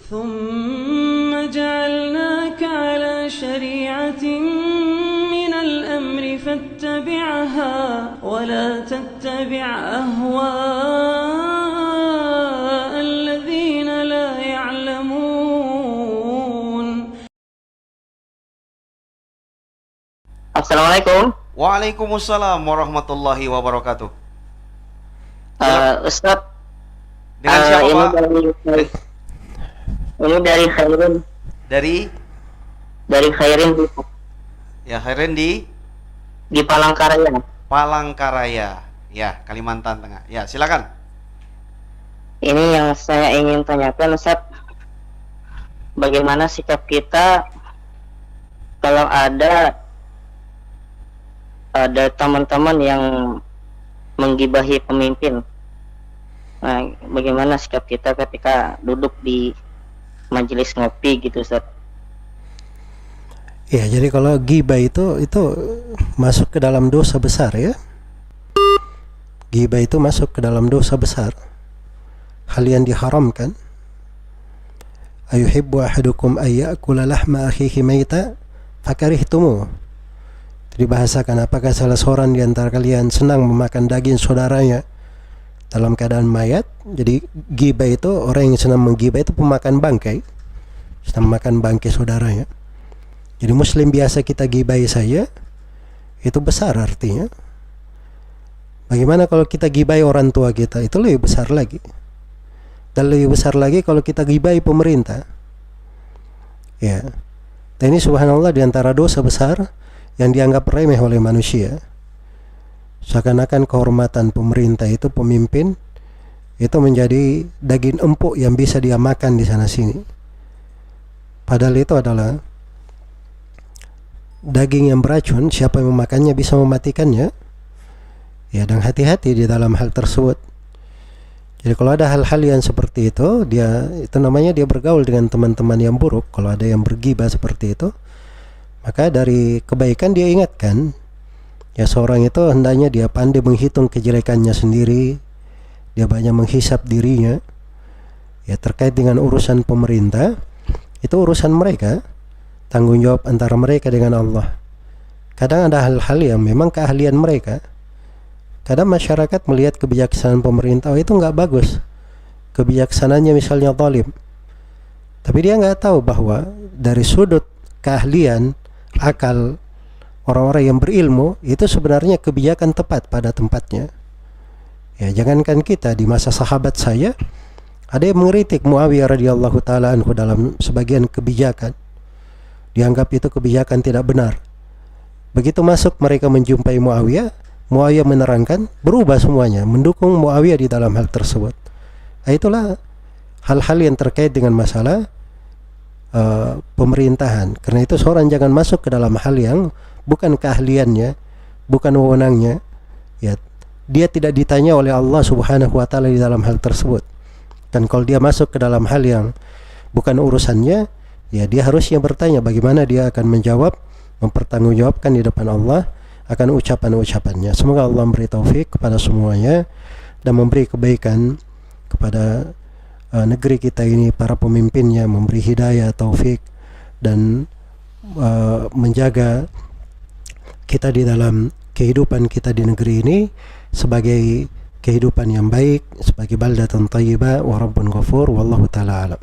ثم جعلناك على شريعة من الأمر فاتبعها ولا تتبع أهواء الذين لا يعلمون. Assalamualaikum. Waalaikumsalam warahmatullahi wabarakatuh. Ustadz, Dengan siapa Pak? Ini dari Khairin. Dari Khairin Ya, Khairin di Palangkaraya. Palangkaraya. Ya, Kalimantan Tengah. Ya, silakan. Ini yang saya ingin tanyakan, Ustadz. Bagaimana sikap kita kalau ada teman-teman yang menggibahi pemimpin? Nah, bagaimana sikap kita ketika duduk di majelis ngopi gitu, Ustaz? Ya, jadi kalau ghibah itu masuk ke dalam dosa besar ya. Ghibah itu masuk ke dalam dosa besar. Hal yang diharamkan. Ayuhibbu ahadukum ayyakula lahma akhihi maita fakarihtumu. Dibahasakan, apakah salah seorang di antara kalian senang memakan daging saudaranya dalam keadaan mayat? Jadi ghibah itu, orang yang senang menggibah itu pemakan bangkai, senang makan bangkai saudaranya. Jadi muslim biasa kita gibahi saja, itu besar artinya. Bagaimana kalau kita gibahi orang tua kita? Itu lebih besar lagi. Dan lebih besar lagi kalau kita gibahi pemerintah. Ya. Dan ini subhanallah di antara dosa besar yang dianggap remeh oleh manusia. Seakan-akan kehormatan pemerintah itu, pemimpin itu menjadi daging empuk yang bisa dia makan di sana sini. Padahal itu adalah daging yang beracun. Siapa yang memakannya bisa mematikannya. Ya, dan hati-hati di dalam hal tersebut. Jadi kalau ada hal-hal yang seperti itu, itu namanya dia bergaul dengan teman-teman yang buruk. Kalau ada yang bergibah seperti itu, maka dari kebaikan dia ingatkan, ya seorang itu hendaknya dia pandai menghitung kejelekannya sendiri, dia banyak menghisap dirinya. Ya, terkait dengan urusan pemerintah, itu urusan mereka, tanggung jawab antara mereka dengan Allah. Kadang ada hal-hal yang memang keahlian mereka. Kadang masyarakat melihat kebijaksanaan pemerintah, itu nggak bagus, kebijaksanaannya misalnya zalim, tapi dia nggak tahu bahwa dari sudut keahlian, akal orang-orang yang berilmu, itu sebenarnya kebijakan tepat pada tempatnya. Ya, jangankan kita, di masa sahabat saya ada yang mengkritik Muawiyah radhiyallahu taala anhu dalam sebagian kebijakan, dianggap itu kebijakan tidak benar. Begitu masuk mereka menjumpai Muawiyah menerangkan, berubah semuanya, mendukung Muawiyah di dalam hal tersebut. Nah, itulah hal-hal yang terkait dengan masalah pemerintahan. Karena itu seorang jangan masuk ke dalam hal yang bukan keahliannya, bukan wewenangnya. Ya, dia tidak ditanya oleh Allah Subhanahu wa taala di dalam hal tersebut. Dan kalau dia masuk ke dalam hal yang bukan urusannya, ya dia harusnya bertanya bagaimana dia akan menjawab, mempertanggungjawabkan di depan Allah akan ucapan-ucapannya. Semoga Allah memberi taufik kepada semuanya dan memberi kebaikan kepada negeri kita ini, para pemimpinnya, memberi hidayah, taufik, dan menjaga kita di dalam kehidupan kita di negeri ini sebagai kehidupan yang baik, sebagai baldatan thayyibah wa rabbun ghafur, wallahu ta'ala alam.